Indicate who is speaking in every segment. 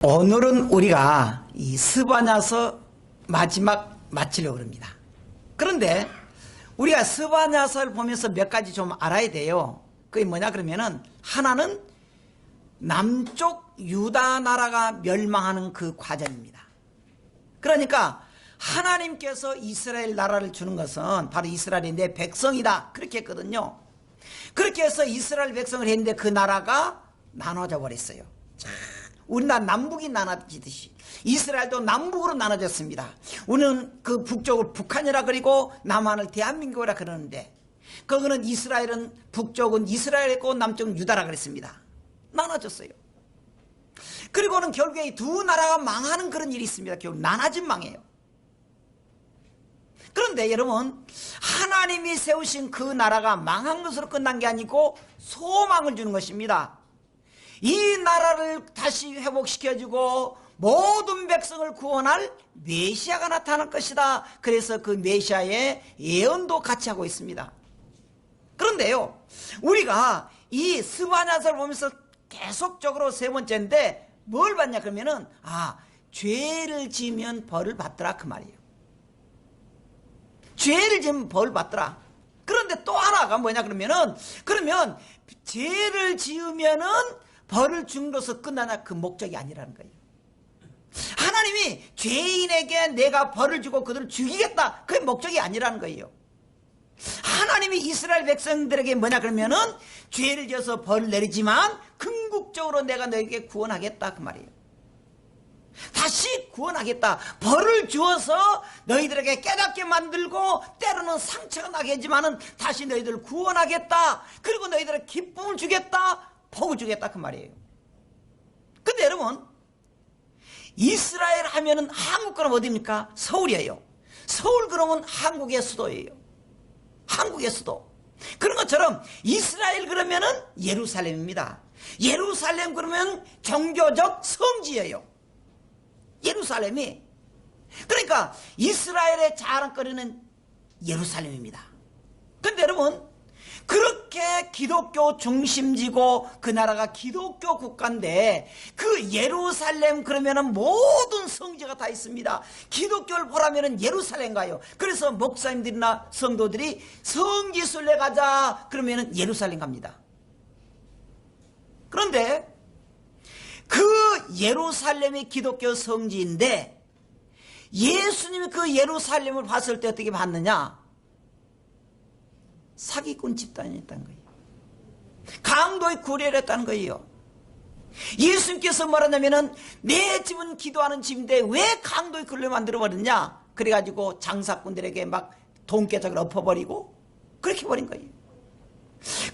Speaker 1: 오늘은 우리가 이 스바냐서 마지막 마치려고 합니다. 그런데 우리가 스바냐서를 보면서 몇 가지 좀 알아야 돼요. 그게 뭐냐 그러면은, 하나는 남쪽 유다 나라가 멸망하는 그 과정입니다. 그러니까 하나님께서 이스라엘 나라를 주는 것은 바로 이스라엘이 내 백성이다 그렇게 했거든요. 그렇게 해서 이스라엘 백성을 했는데 그 나라가 나눠져 버렸어요. 우리나라 남북이 나눠지듯이 이스라엘도 남북으로 나눠졌습니다. 우리는 그 북쪽을 북한이라 그리고 남한을 대한민국이라 그러는데, 그거는 이스라엘은 북쪽은 이스라엘이고 남쪽은 유다라 그랬습니다. 나눠졌어요. 그리고는 결국에 이 두 나라가 망하는 그런 일이 있습니다. 결국 나눠진 망해요. 그런데 여러분, 하나님이 세우신 그 나라가 망한 것으로 끝난 게 아니고 소망을 주는 것입니다. 이 나라를 다시 회복시켜주고 모든 백성을 구원할 메시아가 나타날 것이다. 그래서 그 메시아의 예언도 같이 하고 있습니다. 그런데요, 우리가 이 스바냐서를 보면서 계속적으로 세 번째인데 뭘 봤냐 그러면은, 죄를 지으면 벌을 받더라 그 말이에요. 죄를 지으면 벌을 받더라. 그런데 또 하나가 뭐냐 그러면은, 그러면 죄를 지으면은 벌을 준 것으로 끝나냐, 그 목적이 아니라는 거예요. 하나님이 죄인에게 내가 벌을 주고 그들을 죽이겠다, 그게 목적이 아니라는 거예요. 하나님이 이스라엘 백성들에게 뭐냐 그러면은, 죄를 지어서 벌을 내리지만 궁극적으로 내가 너에게 구원하겠다 그 말이에요. 다시 구원하겠다. 벌을 주어서 너희들에게 깨닫게 만들고 때로는 상처가 나게 하지만은 다시 너희들을 구원하겠다. 그리고 너희들에게 기쁨을 주겠다, 복을 주겠다 그 말이에요. 근데 여러분, 이스라엘 하면은 한국 그럼 어디입니까? 서울이에요. 서울 그러면 한국의 수도예요. 한국의 수도. 그런 것처럼 이스라엘 그러면은 예루살렘입니다. 예루살렘 그러면 종교적 성지예요. 예루살렘이. 그러니까 이스라엘의 자랑거리는 예루살렘입니다. 근데 여러분, 그렇게 기독교 중심지고 그 나라가 기독교 국가인데, 그 예루살렘 그러면은 모든 성지가 다 있습니다. 기독교를 보라면은 예루살렘 가요. 그래서 목사님들이나 성도들이 성지순례 가자 그러면은 예루살렘 갑니다. 그런데 그 예루살렘이 기독교 성지인데, 예수님이 그 예루살렘을 봤을 때 어떻게 봤느냐? 사기꾼 집단이었다는 거예요. 강도의 구례였다는 거예요. 예수님께서 뭐라냐면은, 내 집은 기도하는 집인데 왜 강도의 굴레 만들어버렸냐? 그래가지고 장사꾼들에게 막 돈깨작을 엎어버리고 그렇게 버린 거예요.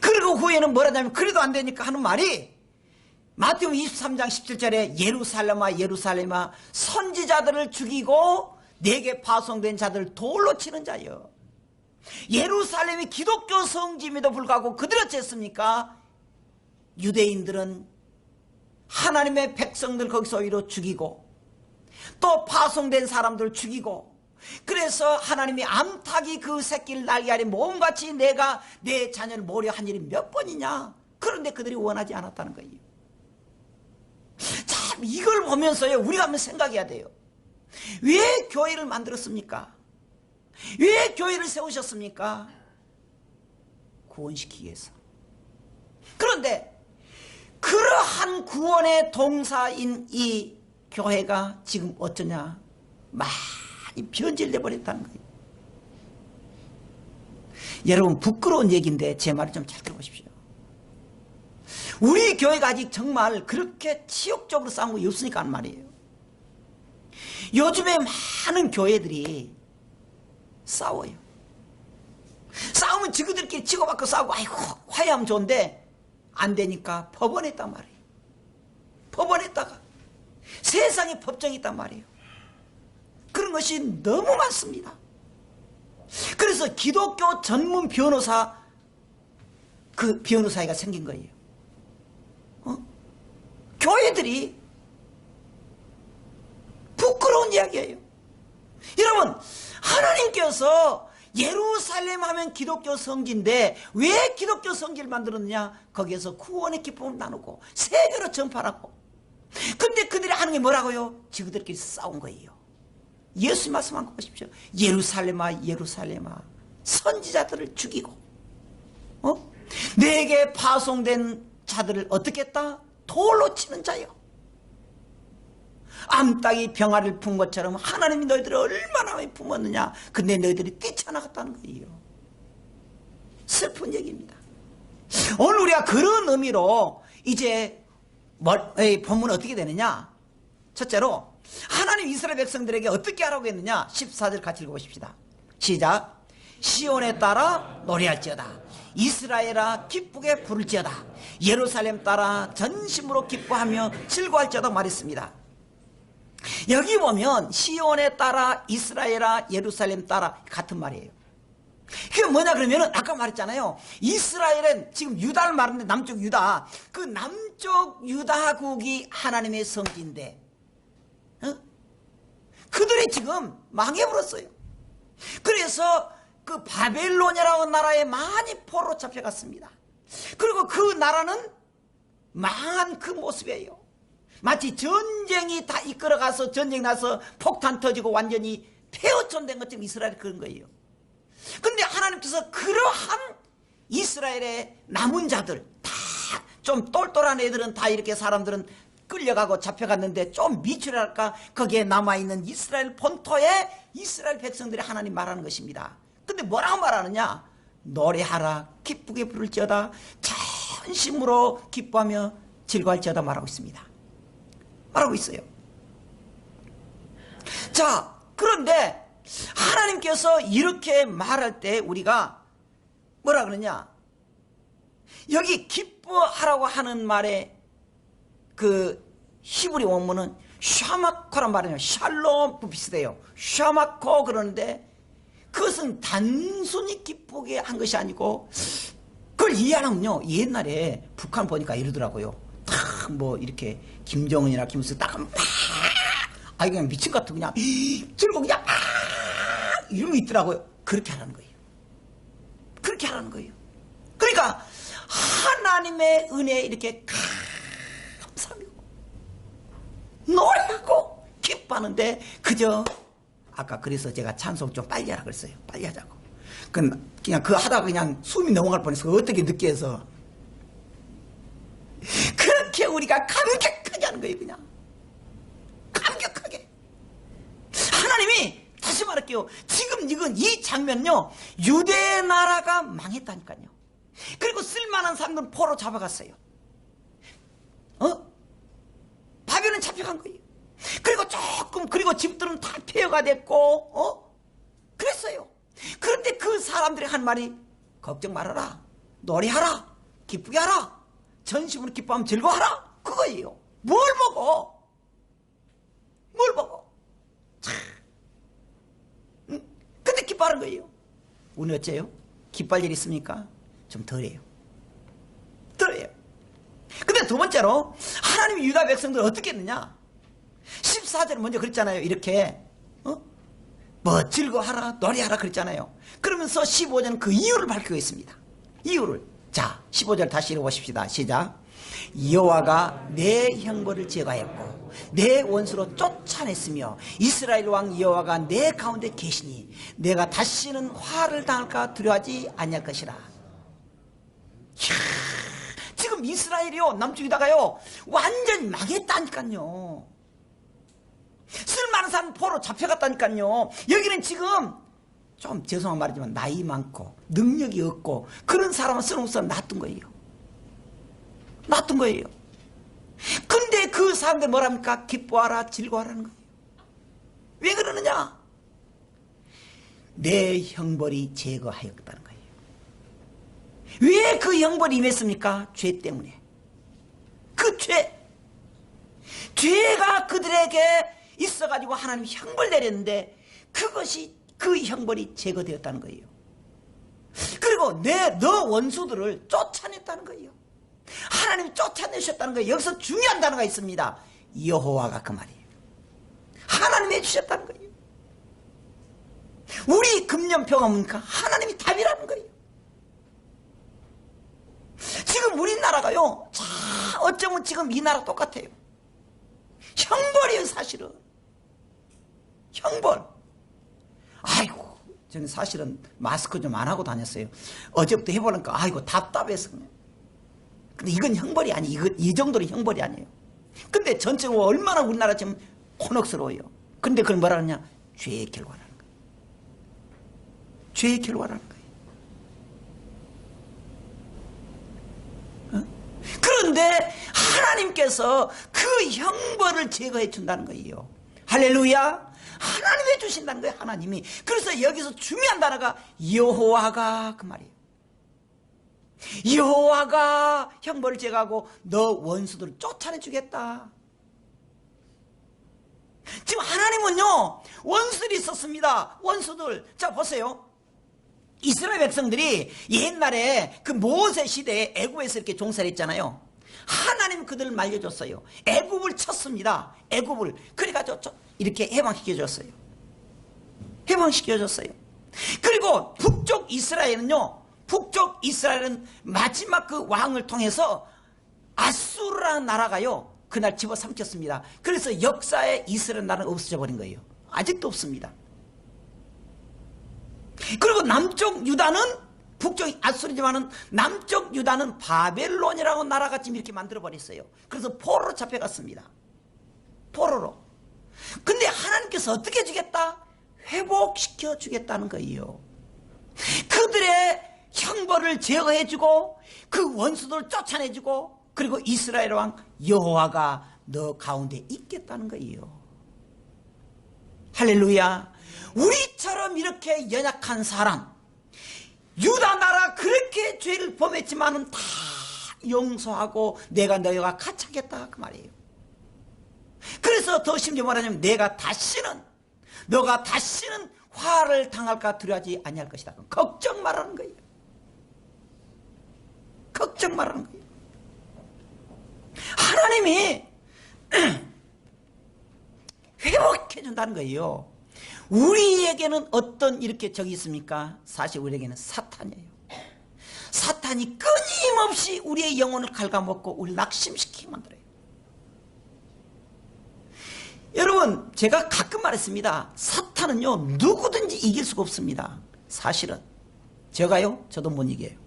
Speaker 1: 그리고 후에는 뭐라냐면, 그래도 안 되니까 하는 말이, 마태복음 23장 17절에 예루살렘아 예루살렘아 선지자들을 죽이고 내게 파송된 자들을 돌로 치는 자여. 예루살렘이 기독교 성지임에도 불구하고 그들이 어쨌습니까? 유대인들은 하나님의 백성들 거기서 오히려 죽이고 또 파송된 사람들을 죽이고, 그래서 하나님이 암탉이 그 새끼를 날개 아래 몸같이 내가 내 자녀를 모려 한 일이 몇 번이냐? 그런데 그들이 원하지 않았다는 거예요. 참, 이걸 보면서요, 우리가 한번 생각해야 돼요. 왜 교회를 만들었습니까? 왜 교회를 세우셨습니까? 구원시키기 위해서. 그런데 그러한 구원의 동사인 이 교회가 지금 어쩌냐? 많이 변질돼 버렸다는 거예요. 여러분, 부끄러운 얘기인데 제 말을 좀 잘 들어보십시오. 우리 교회가 아직 정말 그렇게 치욕적으로 싸운 거 없으니까 하는 말이에요. 요즘에 많은 교회들이 싸워요. 싸우면 지그들끼리 치고받고 싸우고, 아이고 화해하면 좋은데 안 되니까 법원에 있단 말이에요. 법원에다가 세상에 법정이 있단 말이에요. 그런 것이 너무 많습니다. 그래서 기독교 전문 변호사, 그 변호사회가 생긴 거예요. 교회들이. 부끄러운 이야기예요. 여러분, 하나님께서 예루살렘 하면 기독교 성지인데 왜 기독교 성지를 만들었느냐? 거기에서 구원의 기쁨을 나누고 세계로 전파하고. 근데 그들이 하는 게 뭐라고요? 지그들끼리 싸운 거예요. 예수님 말씀한 거 보십시오. 예루살렘아 예루살렘아 선지자들을 죽이고 내게 파송된 자들을 어떻게 했다? 돌로 치는 자요. 암탉이 병아리를 푼 것처럼 하나님이 너희들을 얼마나 많이 품었느냐. 근데 너희들이 뛰쳐나갔다는 거예요. 슬픈 얘기입니다. 오늘 우리가 그런 의미로 이제 본문은 어떻게 되느냐. 첫째로 하나님 이스라엘 백성들에게 어떻게 하라고 했느냐. 14절 같이 읽어보십시다. 시작. 시온에 따라 노래할지어다. 이스라엘아 기쁘게 부를지어다. 예루살렘 따라 전심으로 기뻐하며 즐거워할지어다 말했습니다. 여기 보면 시온에 따라 이스라엘아 예루살렘 따라 같은 말이에요. 그게 뭐냐 그러면은 아까 말했잖아요. 이스라엘은 지금 유다를 말하는데 남쪽 유다, 그 남쪽 유다국이 하나님의 성지인데 그들이 지금 망해버렸어요. 그래서 그 바벨로니아라는 나라에 많이 포로로 잡혀갔습니다. 그리고 그 나라는 망한 그 모습이에요. 마치 전쟁이 다 이끌어가서 전쟁 나서 폭탄 터지고 완전히 폐허촌된 것처럼 이스라엘이 그런 거예요. 근데 하나님께서 그러한 이스라엘의 남은 자들 다 좀 똘똘한 애들은 다 이렇게 사람들은 끌려가고 잡혀갔는데 좀 미출할까 거기에 남아있는 이스라엘 본토에 이스라엘 백성들이 하나님 말하는 것입니다. 근데 뭐라고 말하느냐? 노래하라 기쁘게 부를지어다 전심으로 기뻐하며 즐거워할지어다 말하고 있습니다. 말하고 있어요. 자, 그런데 하나님께서 이렇게 말할 때 우리가 뭐라 그러냐? 여기 기뻐하라고 하는 말에 그 히브리 원문은 샤마코란 말이에요. 샬롬 비슷해요. 샤마코 그러는데 그것은 단순히 기쁘게 한 것이 아니고 그걸 이해하면요. 옛날에 북한 보니까 이러더라고요. 딱 뭐 이렇게 김정은이나 김일성 딱 하면 아이 그냥 미친 것 같은 그냥 들고 그냥 이런 거 있더라고요. 그렇게 하라는 거예요. 그렇게 하라는 거예요. 그러니까 하나님의 은혜에 이렇게 감사하고 노래하고 기뻐하는데 그저 아까 그래서 제가 찬송 좀 빨리 하라 그랬어요. 빨리 하자고. 그냥 그 하다가 그냥 숨이 넘어갈 뻔해서 어떻게 늦게 해서 그렇게 우리가 감격하게 하는 거예요. 그냥 감격하게. 하나님이 다시 말할게요. 지금 이건 이 장면요. 유대 나라가 망했다니까요. 그리고 쓸만한 사람들은 포로 잡아갔어요. 바벨론 잡혀간 거예요. 그리고 집들은 다 폐허가 됐고 그랬어요. 그런데 그 사람들이 한 말이 걱정 말아라. 노래하라. 기쁘게 하라. 전심으로 기뻐하면 즐거워하라. 그거예요. 뭘 먹어? 뭘 먹어? 근데 기뻐하는 거예요. 오늘 어째요? 기뻐할 일 있습니까? 좀 덜해요. 덜해요. 근데 두 번째로 하나님이 유다 백성들을 어떻게 했느냐? 14절은 먼저 그랬잖아요. 이렇게 뭐 즐거워하라 노래하라 그랬잖아요. 그러면서 15절은 그 이유를 밝히고 있습니다. 이유를. 자 15절 다시 읽어보십시다. 시작. 여호와가 내 형벌을 제거하였고 내 원수로 쫓아냈으며 이스라엘 왕 여호와가 내 가운데 계시니 내가 다시는 화를 당할까 두려워하지 아니할 것이라. 이야, 지금 이스라엘이요 남쪽에다가요 완전히 망했다니까요. 쓸만한 사람 포로 잡혀갔다니까요. 여기는 지금 좀 죄송한 말이지만 나이 많고 능력이 없고 그런 사람은 쓸모없는 사람 놔둔 거예요. 놔둔 거예요. 근데 그 사람들 뭐랍니까? 기뻐하라 즐거워하라는 거예요. 왜 그러느냐? 내 형벌이 제거하였다는 거예요. 왜 그 형벌이 임했습니까? 죄 때문에. 그 죄가 그들에게 있어가지고 하나님이 형벌 내렸는데 그것이 그 형벌이 제거되었다는 거예요. 그리고 너 원수들을 쫓아냈다는 거예요. 하나님이 쫓아내셨다는 거예요. 여기서 중요한 단어가 있습니다. 여호와가 그 말이에요. 하나님이 해주셨다는 거예요. 우리 금년표가 뭡니까? 하나님이 답이라는 거예요. 지금 우리나라가요, 자, 어쩌면 지금 이 나라 똑같아요. 형벌이에요, 사실은. 형벌. 아이고, 저는 사실은 마스크 좀 안 하고 다녔어요. 어제부터 해보니까, 아이고, 답답해서. 근데 이건 형벌이 아니에요. 이 정도로 형벌이 아니에요. 근데 전체적으로 얼마나 우리나라 지금 곤혹스러워요. 근데 그걸 뭐라 하느냐? 죄의 결과라는 거예요. 죄의 결과라는 거예요. 그런데 하나님께서 그 형벌을 제거해 준다는 거예요. 할렐루야. 하나님이 주신다는 거예요. 하나님이. 그래서 여기서 중요한 단어가 여호와가 그 말이에요. 여호와가 형벌을 제거하고 너 원수들을 쫓아내 주겠다. 지금 하나님은요, 원수들이 있었습니다. 원수들. 자, 보세요. 이스라엘 백성들이 옛날에 그 모세 시대에 애굽에서 이렇게 종살이 했잖아요. 하나님 그들을 말려줬어요. 애굽을 쳤습니다. 애굽을. 그래가지고 이렇게 해방시켜줬어요. 해방시켜줬어요. 그리고 북쪽 이스라엘은요, 북쪽 이스라엘은 마지막 그 왕을 통해서 아수르라는 나라가요, 그날 집어삼켰습니다. 그래서 역사에 이스라엘 나라는 없어져 버린 거예요. 아직도 없습니다. 그리고 남쪽 유다는, 북쪽이 아수르지만은 남쪽 유다는 바벨론이라고 나라가 지금 이렇게 만들어 버렸어요. 그래서 포로로 잡혀갔습니다. 포로로. 근데 하나님께서 어떻게 주겠다? 회복시켜 주겠다는 거예요. 그들의 형벌을 제거해주고 그 원수들을 쫓아내주고, 그리고 이스라엘 왕 여호와가 너 가운데 있겠다는 거예요. 할렐루야. 우리처럼 이렇게 연약한 사람, 유다 나라 그렇게 죄를 범했지만은 다 용서하고 내가 너희와 같이 하겠다 그 말이에요. 그래서 더 심지어 말하자면 너가 다시는 화를 당할까 두려워하지 아니할 것이다. 걱정 말라는 거예요. 걱정 말라는 거예요. 하나님이 회복해 준다는 거예요. 우리에게는 어떤 이렇게 적이 있습니까? 사실 우리에게는 사탄이에요. 사탄이 끊임없이 우리의 영혼을 갉아먹고 우리를 낙심시키게 만들어요. 여러분, 제가 가끔 말했습니다. 사탄은요, 누구든지 이길 수가 없습니다. 사실은 저도 못 이겨요.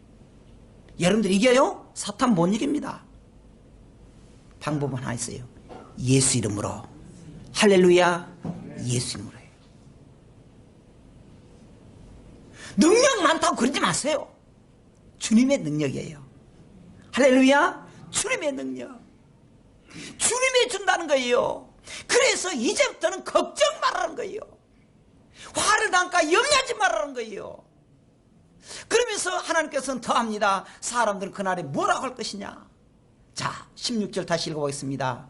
Speaker 1: 여러분들 이겨요? 사탄 못 이깁니다. 방법은 하나 있어요. 예수 이름으로. 할렐루야. 예수 이름으로 해요. 능력 많다고 그러지 마세요. 주님의 능력이에요. 할렐루야. 주님의 능력. 주님이 준다는 거예요. 그래서 이제부터는 걱정 말라는 거예요. 화를 당할까 염려하지 말라는 거예요. 그러면서 하나님께서는 더합니다. 사람들은 그날에 뭐라고 할 것이냐. 자, 16절 다시 읽어보겠습니다.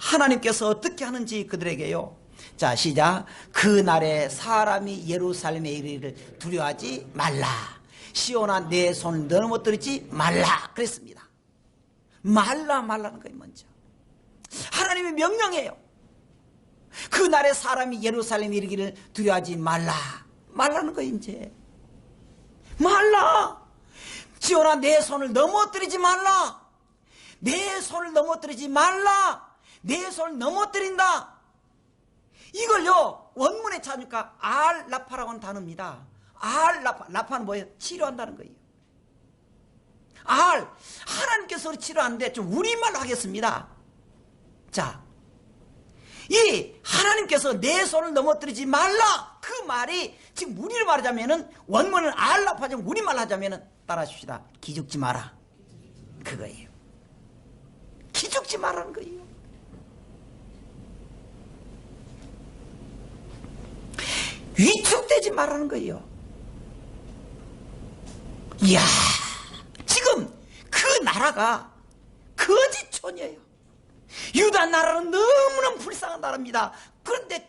Speaker 1: 하나님께서 어떻게 하는지 그들에게요. 자, 시작. 그날에 사람이 예루살렘에 이르기를 두려워하지 말라. 시온아 내 손을 넘어뜨리지 말라 그랬습니다. 말라는 거예요. 먼저 하나님이 명령해요. 그날에 사람이 예루살렘에 이르기를 두려워하지 말라는 거예요. 이제 말라. 시온아 내 손을 넘어뜨리지 말라. 내 손을 넘어뜨리지 말라. 내 손을 넘어뜨린다. 이걸요, 원문에 찾으니까 알라파라고 하는 단어입니다. 라파는 뭐예요? 치료한다는 거예요. 하나님께서 치료하는데 좀 우리말로 하겠습니다. 자, 이 하나님께서 내 손을 넘어뜨리지 말라 그 말이 지금 우리로 말하자면은, 원문을 알라파지만 우리말로 하자면은 따라 하십시다. 기죽지 마라 그거예요. 기죽지 말라는 거예요. 위축되지 말라는 거예요. 이야, 지금 그 나라가 거지촌이에요. 유다 나라는 너무너무 불쌍한 나라입니다. 그런데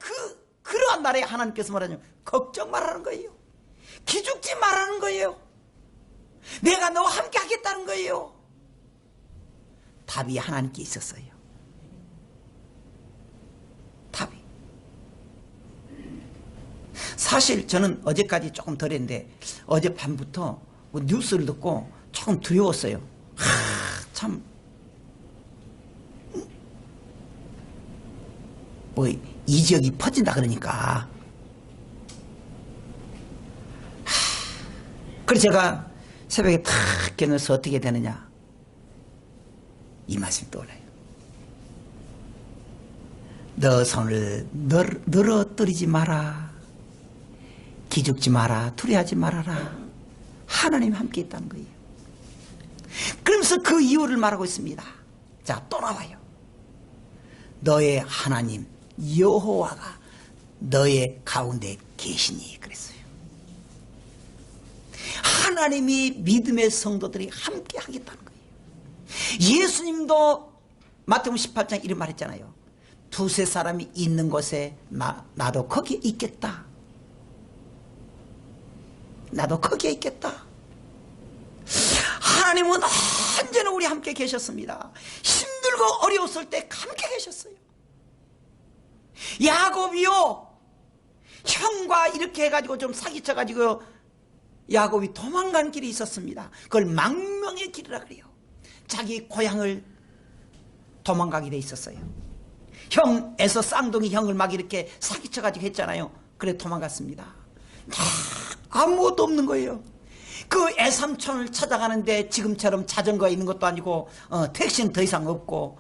Speaker 1: 그러한 나라에 하나님께서 말하냐면 걱정 말라는 거예요. 기죽지 말라는 거예요. 내가 너와 함께 하겠다는 거예요. 답이 하나님께 있었어요. 답이. 사실 저는 어제까지 조금 덜했는데 어젯밤부터 뭐 뉴스를 듣고 조금 두려웠어요. 참 뭐 이 지역이 퍼진다 그러니까. 그래서 제가 새벽에 탁 깨어서 어떻게 되느냐, 이 말씀이 떠올라요. 너 손을 늘어뜨리지 마라, 기죽지 마라, 두려워하지 말아라. 하나님이 함께 있다는 거예요. 그러면서 그 이유를 말하고 있습니다. 자, 또 나와요. 너의 하나님 여호와가 너의 가운데 계시니 그랬어요. 하나님이 믿음의 성도들이 함께 하겠다는 거예요. 예수님도 마태복음 18장 이런 말 했잖아요. 두세 사람이 있는 곳에 나도 거기에 있겠다. 나도 거기에 있겠다. 하나님은 언제나 우리 함께 계셨습니다. 힘들고 어려웠을 때 함께 계셨어요. 야곱이요, 형과 이렇게 해가지고 좀 사기쳐가지고 야곱이 도망간 길이 있었습니다. 그걸 망명의 길이라 그래요. 자기 고향을 도망가게 돼 있었어요. 형 에서 쌍둥이 형을 막 이렇게 사기쳐가지고 했잖아요. 그래 도망갔습니다. 아무것도 없는 거예요. 그 애삼촌을 찾아가는데 지금처럼 자전거가 있는 것도 아니고 택시는 더 이상 없고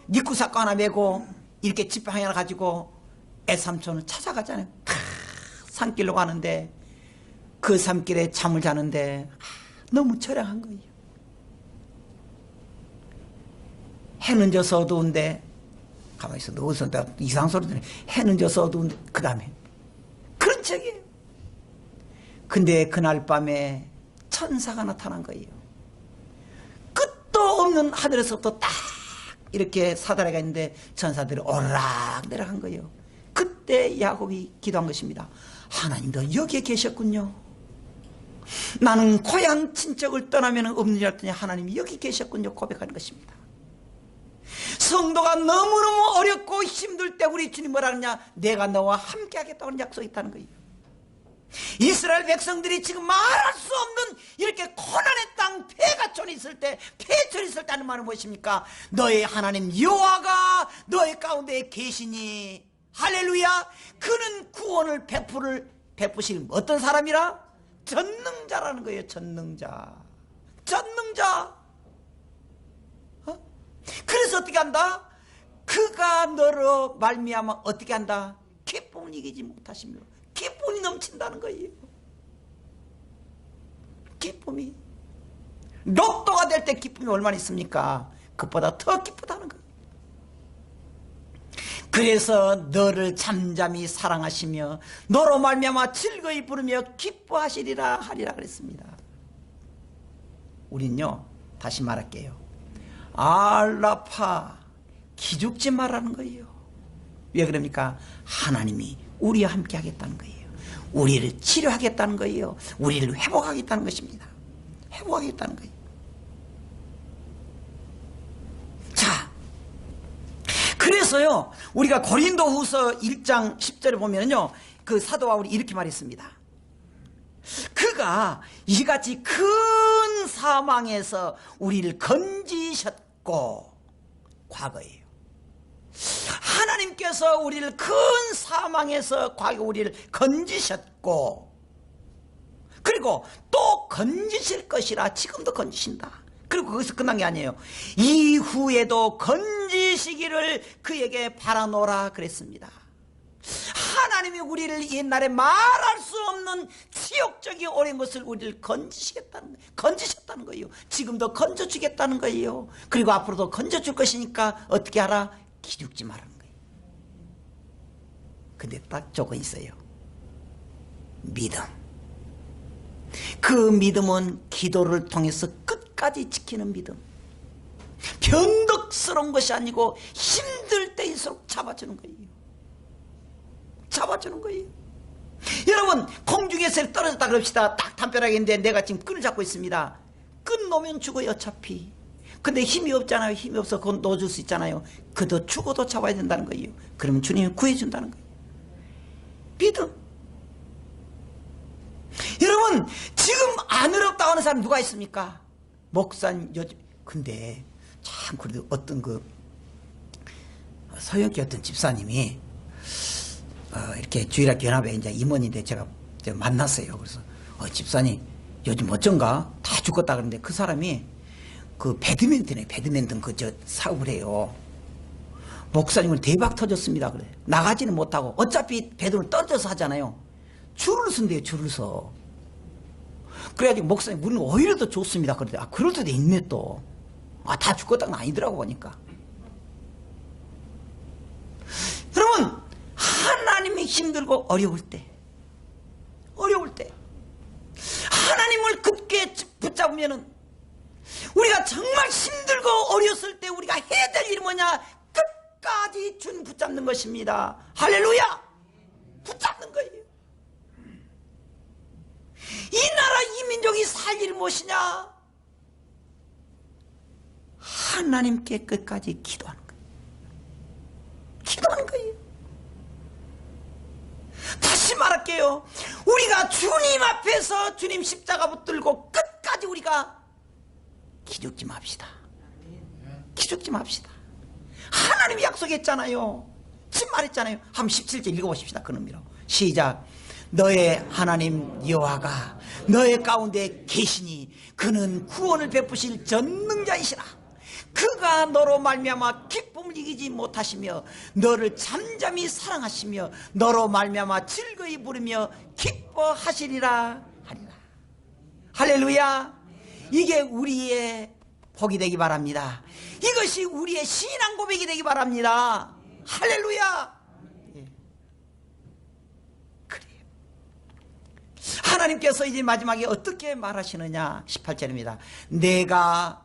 Speaker 1: 니꾸사과 하나 메고 이렇게 지팡이 하나 가지고 애삼촌을 찾아가잖아요. 산길로 가는데 그 산길에 잠을 자는데 너무 처량한 거예요. 해는 져서 어두운데, 가만히 있어, 너 어디서 이상한 소리 들으네. 해는 져서 어두운데, 그 다음에 그런 책이에요. 근데 그날 밤에 천사가 나타난 거예요. 끝도 없는 하늘에서부터 딱 이렇게 사다리가 있는데 천사들이 오르락 내려간 거예요. 그때 야곱이 기도한 것입니다. 하나님도 여기에 계셨군요. 나는 고향 친척을 떠나면 없는 줄 알았더니 하나님이 여기 계셨군요. 고백하는 것입니다. 성도가 너무너무 어렵고 힘들 때 우리 주님 뭐라 그러냐, 내가 너와 함께 하겠다는 약속이 있다는 거예요. 이스라엘 백성들이 지금 말할 수 없는 이렇게 고난의 땅 폐가촌이 있을 때, 폐촌이 있을 때 하는 말은 무엇입니까? 너의 하나님 여호와가 너의 가운데 계시니 할렐루야. 그는 구원을 베푸실 어떤 사람이라? 전능자라는 거예요. 전능자. 그래서 어떻게 한다? 그가 너로 말미암아 어떻게 한다? 기쁨을 이기지 못하시며 기쁨이 넘친다는 거예요. 기쁨이 로또가 될 때 기쁨이 얼마나 있습니까? 그보다 더 기쁘다는 거예요. 그래서 너를 잠잠히 사랑하시며 너로 말미암아 즐거이 부르며 기뻐하시리라 하리라 그랬습니다. 우린요, 다시 말할게요. 알라파, 기죽지 말라는 거예요. 왜 그럽니까? 하나님이 우리와 함께 하겠다는 거예요. 우리를 치료하겠다는 거예요. 우리를 회복하겠다는 것입니다. 회복하겠다는 거예요. 자, 그래서요, 우리가 고린도후서 1장 10절에 보면요, 그 사도 바울이 이렇게 말했습니다. 그가 이같이 큰 사망에서 우리를 건지셨고, 과거예요. 하나님께서 우리를 큰 사망에서 과거 우리를 건지셨고, 그리고 또 건지실 것이라. 지금도 건지신다. 그리고 거기서 끝난 게 아니에요. 이후에도 건지시기를 그에게 바라노라 그랬습니다. 하나님이 우리를 옛날에 말할 수 없는 치욕적인 어려운 것을 우리를 건지셨다는 거예요. 지금도 건져주겠다는 거예요. 그리고 앞으로도 건져줄 것이니까 어떻게 하라? 기죽지 말라는 거예요. 근데 딱 조건이 있어요. 믿음. 그 믿음은 기도를 통해서 끝까지 지키는 믿음. 변덕스러운 것이 아니고 힘들 때일수록 잡아주는 거예요. 잡아주는 거예요. 여러분, 공중에서 떨어졌다 그럽시다. 딱 담벼락에 있는데 내가 지금 끈을 잡고 있습니다. 끈 놓으면 죽어요, 어차피. 근데 힘이 없잖아요. 힘이 없어 그건 놓아줄 수 있잖아요. 그도 죽어도 잡아야 된다는 거예요. 그러면 주님이 구해준다는 거예요. 믿음. 여러분, 지금 안 어렵다고 하는 사람 누가 있습니까? 목사님, 근데 참 그래도 어떤 서영기 어떤 집사님이 이렇게 주일학 연합회 이제 임원인데 제가 만났어요. 그래서 집사님 요즘 어쩐가 다 죽었다 그러는데 그 사람이 그 배드민턴 사업을 해요. 목사님은 대박 터졌습니다. 그래. 나가지는 못하고 어차피 배드민턴 떨어져서 하잖아요. 줄을 선대요. 줄을 서. 그래가지고 목사님 우리는 오히려 더 좋습니다. 그런데 그럴 때도 있네 또. 다 죽었다는 아니더라고 보니까. 여러분, 하나님이 힘들고 어려울 때 하나님을 굳게 붙잡으면은 우리가 정말 힘들고 어려웠을 때 우리가 해야 될 일이 뭐냐? 끝까지 준 붙잡는 것입니다. 할렐루야! 붙잡는 거예요. 이 나라 이 민족이 살 일이 무엇이냐? 하나님께 끝까지 기도하는 거예요. 기도하는 거예요. 다시 말할게요. 우리가 주님 앞에서 주님 십자가 붙들고 끝까지 우리가 기죽지 맙시다. 기죽지 맙시다. 하나님이 약속했잖아요. 지금 말했잖아요. 한번 17절 읽어보십시다. 그 의미로 시작. 너의 하나님 여호와가 너의 가운데 계시니 그는 구원을 베푸실 전능자이시라. 그가 너로 말미암아 기쁨을 이기지 못하시며 너를 잠잠히 사랑하시며 너로 말미암아 즐거이 부르며 기뻐하시리라 하리라. 할렐루야. 이게 우리의 복이 되기 바랍니다. 이것이 우리의 신앙 고백이 되기 바랍니다. 할렐루야. 그래요. 하나님께서 이제 마지막에 어떻게 말하시느냐. 18절입니다. 내가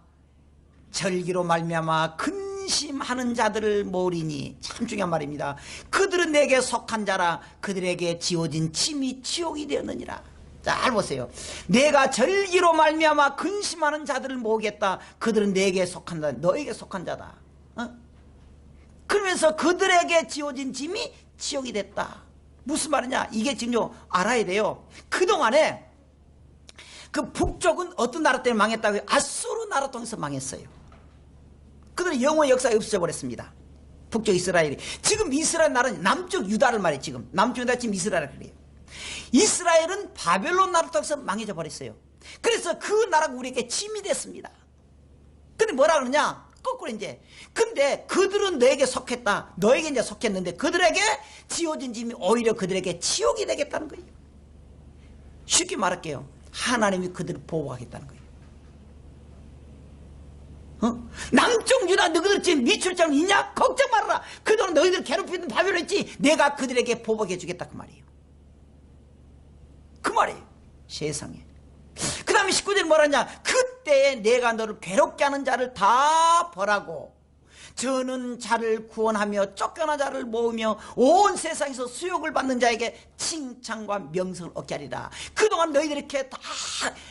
Speaker 1: 절기로 말미암아 근심하는 자들을 모으리니. 참 중요한 말입니다. 그들은 내게 속한 자라. 그들에게 지어진 짐이 지옥이 되었느니라. 잘 보세요. 내가 절기로 말미암아 근심하는 자들을 모으겠다. 그들은 내게 속한 자, 너에게 속한 자다. 그러면서 그들에게 지어진 짐이 지옥이 됐다. 무슨 말이냐? 이게 지금 알아야 돼요. 그동안에 그 북쪽은 어떤 나라 때문에 망했다고요? 아수르 나라 통해서 망했어요. 그들은 영원히 역사에 없어져 버렸습니다. 북쪽 이스라엘이. 지금 이스라엘 나라는 남쪽 유다를 말해. 지금 남쪽 유다 지금 이스라엘을 그래요. 이스라엘은 바벨론 나라를 통해서 망해져 버렸어요. 그래서 그 나라가 우리에게 짐이 됐습니다. 근데 뭐라 그러냐? 거꾸로 이제. 근데 그들은 너에게 속했다. 너에게 이제 속했는데 그들에게 지어진 짐이 오히려 그들에게 지옥이 되겠다는 거예요. 쉽게 말할게요. 하나님이 그들을 보호하겠다는 거예요. 남쪽 유다 너희들 지금 미칠 점 있냐? 걱정 말아라. 그동안 너희들 괴롭히던 바벨론 있지? 내가 그들에게 보복해 주겠다 그 말이에요. 그 말이에요. 세상에. 그 다음에 19절 뭐라냐? 그때 내가 너를 괴롭게 하는 자를 다 벌하고 저는 자를 구원하며 쫓겨난 자를 모으며 온 세상에서 수욕을 받는 자에게 칭찬과 명성을 얻게 하리라. 그동안 너희들이 이렇게 다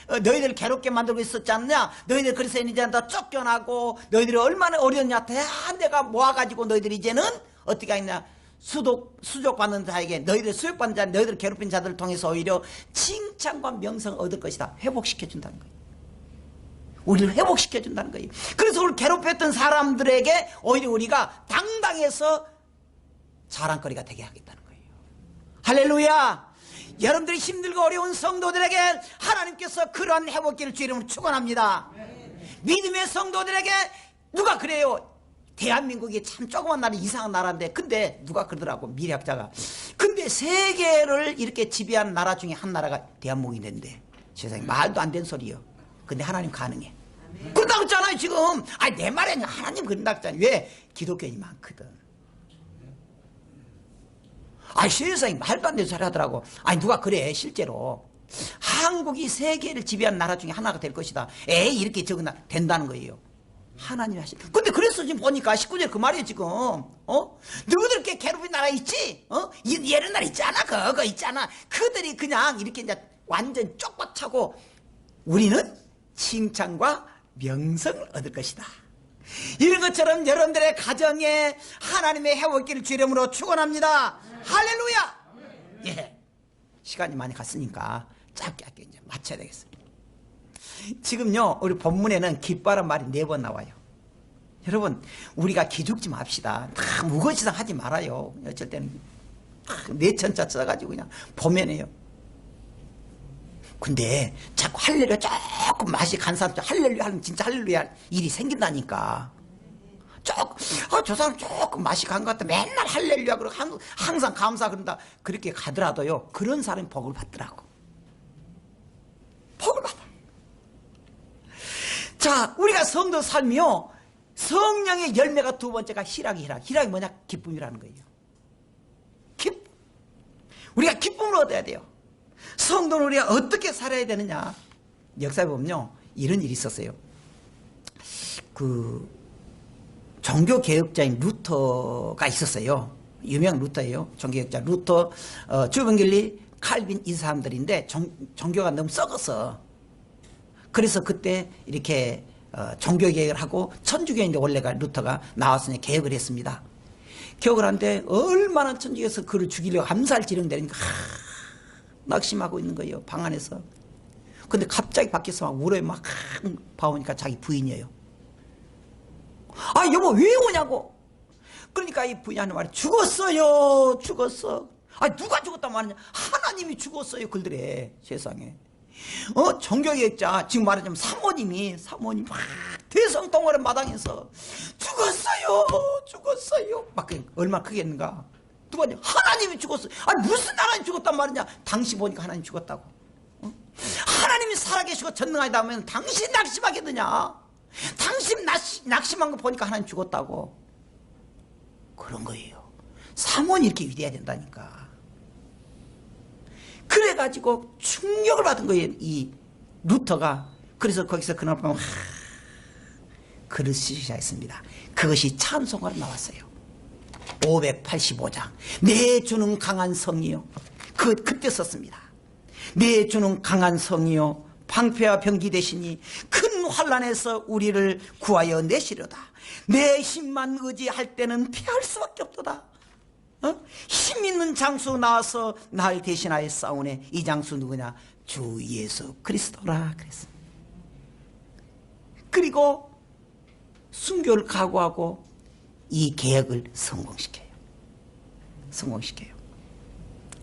Speaker 1: 너희들을 괴롭게 만들고 있었지 않느냐? 너희들 그래서 이제 다 쫓겨나고 너희들이 얼마나 어려웠냐? 다 내가 모아가지고 너희들이 이제는 어떻게 하겠냐? 수족받는 자에게 너희들 수욕받는 자 너희들 괴롭힌 자들을 통해서 오히려 칭찬과 명성을 얻을 것이다. 회복시켜준다는 거예요. 우리를 회복시켜준다는 거예요. 그래서 우리를 괴롭혔던 사람들에게 오히려 우리가 당당해서 자랑거리가 되게 하겠다는 거예요. 할렐루야. 여러분들이 힘들고 어려운 성도들에게 하나님께서 그러한 회복기를 주 이름으로 축원합니다. 믿음의 성도들에게 누가 그래요? 대한민국이 참 조그만 나라 이상한 나라인데 근데 누가 그러더라고 미래학자가 근데 세계를 이렇게 지배하는 나라 중에 한 나라가 대한민국이 된대. 세상에 말도 안 되는 소리요. 근데 하나님 가능해. 그런다고 했잖아요 지금. 아니 내 말에는 하나님 그런다고 했잖아요. 왜? 기독교인이 많거든. 아니 세상에 말도 안 되는 소리 하더라고. 아니 누가 그래 실제로. 한국이 세계를 지배하는 나라 중에 하나가 될 것이다. 에이 이렇게 적어나 된다는 거예요. 하나님이 하신. 근데 그래서 지금 보니까 19절 그 말이에요 지금. 너희들 이렇게 괴롭힌 나라 있지? 예른 나라 있잖아. 그거 있잖아. 그들이 그냥 이렇게 이제 완전 쪽박 차고 우리는 칭찬과 명성을 얻을 것이다. 이런 것처럼 여러분들의 가정에 하나님의 회복기를 주 이름으로 축원합니다. 할렐루야. 예. 시간이 많이 갔으니까 짧게 할게요. 이제 맞춰야 되겠어요. 지금요, 우리 본문에는 기뻐하란 말이 4번 나와요. 여러분, 우리가 기죽지 맙시다. 다 무거지상 하지 말아요. 어쩔 때는 내천자 써가지고 그냥 보면해요. 근데 자꾸 할렐루야 조금 맛이 간 사람 할렐루야 하면 진짜 할렐루야 일이 생긴다니까. 저 사람 조금 맛이 간 것 같다. 맨날 할렐루야 그러고 항상 감사 그런다. 그렇게 가더라도요, 그런 사람이 복을 받더라고. 복을 받아. 자, 우리가 성도 삶이요, 성령의 열매가 2번째가 희락이 뭐냐? 기쁨이라는 거예요. 기쁨. 우리가 기쁨을 얻어야 돼요. 성도는 우리가 어떻게 살아야 되느냐? 역사에 보면요, 이런 일이 있었어요. 종교개혁자인 루터가 있었어요. 유명 루터예요. 종교개혁자 루터, 주변길리, 칼빈 이 사람들인데 종교가 너무 썩었어. 그래서 그때 이렇게 종교개혁을 하고, 천주교인데 원래가 루터가 나와서 개혁을 했습니다. 개혁을 하는데 얼마나 천주교에서 그를 죽이려고 암살 지령되니까 낙심하고 있는 거예요, 방 안에서. 근데 갑자기 밖에서 막 울어요. 막 봐오니까 자기 부인이에요. 아, 여보 왜 오냐고. 그러니까 이 부인이 하는 말이, 죽었어요, 죽었어. 아, 누가 죽었단 말이냐? 하나님이 죽었어요, 그들에. 세상에. 종교개혁자, 지금 말하자면 사모님 막 대성통화를 마당에서 죽었어요. 막 얼마나 크게 했는가. 누가 하나님이 죽었어요. 아니, 무슨 하나님 죽었단 말이냐? 당신 보니까 하나님 죽었다고. 하나님이 살아계시고 전능하다 하면 당신 낙심하겠느냐? 당신 낙심한 거 보니까 하나님 죽었다고. 그런 거예요. 사모님 이렇게 위대해야 된다니까. 그래가지고 충격을 받은 거예요, 이 루터가. 그래서 거기서 그날 밤 글을 쓰기 시작했습니다. 그것이 찬송가로 나왔어요. 585장. 내 주는 강한 성이요. 그때 썼습니다. 내 주는 강한 성이요, 방패와 병기 되시니 큰 환난에서 우리를 구하여 내시려다. 내 힘만 의지할 때는 피할 수밖에 없도다. 힘 있는 장수 나와서 날 대신하여 싸우네. 이 장수 누구냐? 주 예수 그리스도라 그랬습니다. 그리고 순교를 각오하고 이 개혁을 성공시켜요.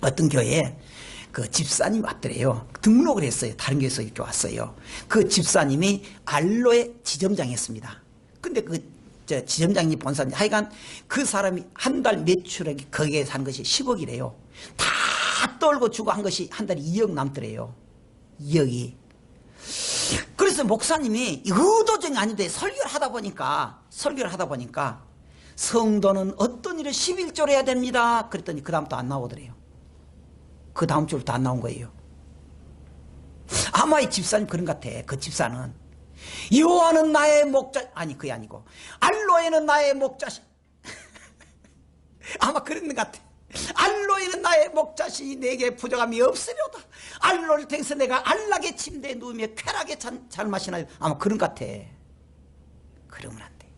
Speaker 1: 어떤 교회에 그 집사님 왔더래요. 등록을 했어요. 다른 교회에서 이렇게 왔어요. 그 집사님이 알로에 지점장이었습니다. 근데 지점장이 본 사람이, 하여간 그 사람이 한 달 매출액이 거기에 산 것이 10억이래요. 다 떨고 주고 한 것이 한 달에 2억 남더래요. 2억이. 그래서 목사님이 의도적이 아닌데 설교를 하다 보니까 성도는 어떤 일을 11조를 해야 됩니다. 그랬더니 그 다음 또 안 나오더래요. 그 다음 주부터 안 나온 거예요. 아마 이 집사님 그런 것 같아. 그 집사는 여호와는 나의 목자, 아니 그게 아니고 알로에는 나의 목자시 아마 그런 것 같아. 알로에는 나의 목자시 내게 부족함이 없으려다. 알로를 통해서 내가 안락의 침대에 누우며 쾌락의 잔을 마시나요. 아마 그런 것 같아. 그러면 안 돼.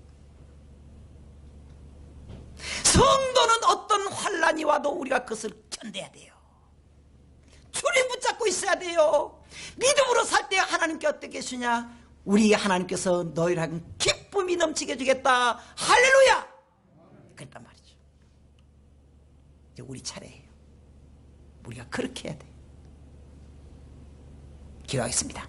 Speaker 1: 성도는 어떤 환난이 와도 우리가 그것을 견뎌야 돼요. 주님 붙잡고 있어야 돼요. 믿음으로 살 때 하나님께 어떻게 계시냐? 우리 하나님께서 너희를 하여금 기쁨이 넘치게 해주겠다. 할렐루야! 그랬단 말이죠. 이제 우리 차례예요. 우리가 그렇게 해야 돼요. 기도하겠습니다.